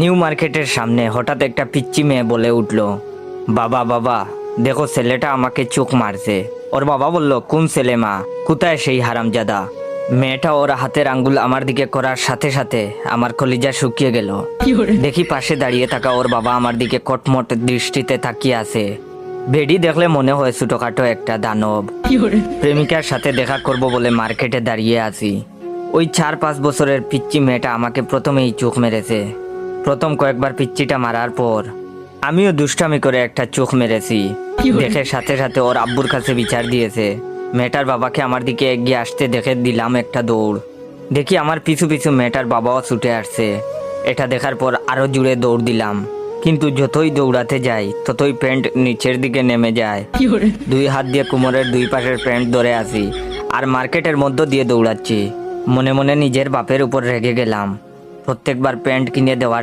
New মার্কেটের সামনে হঠাৎ একটা পিচ্চি মেয়ে বলে উঠল, বাবা বাবা দেখো ছেলেটা আমাকে চোখ মারছে। ওর বাবা বলল, কোন ছেলে মা, কোথায় সেই হারামজাদা? মেয়েটা ওর হাতের আঙ্গুল আমার দিকে করার সাথে সাথে আমার কলিজা শুকিয়ে গেল। দেখি পাশে দাঁড়িয়ে থাকা ওর বাবা আমার দিকে কটমট দৃষ্টিতে তাকিয়ে আছে। বেডি দেখলে মনে হয় ছোটখাটো একটা দানব। প্রেমিকার সাথে দেখা করব বলে মার্কেটে দাঁড়িয়ে আছি। ওই 4-5 বছরের পিচ্চি মেয়েটা আমাকে প্রথমেই চোখ মেরেছে। প্রথম কয়েকবার পিচ্চিটা মারার পর আমিও দুষ্টামি করে একটা চোখ মেরেছি। দেখে সাথে সাথে ওর আব্বুর কাছে বিচার দিয়েছে। মেয়েটার বাবাকে আমার দিকে এগিয়ে আসতে দেখে দিলাম একটা দৌড়। দেখি আমার পিছু পিছু মেয়েটার বাবাও ছুটে আসছে। এটা দেখার পর আরো জুড়ে দৌড় দিলাম, কিন্তু যতই দৌড়াতে যাই ততই প্যান্ট নিচের দিকে নেমে যায়। 2 হাত দিয়ে কোমরের 2 পাশের প্যান্ট ধরে আছি আর মার্কেটের মধ্য দিয়ে দৌড়াচ্ছি। মনে মনে নিজের বাপের উপর রেগে গেলাম। প্রত্যেকবার প্যান্ট কিনে দেওয়ার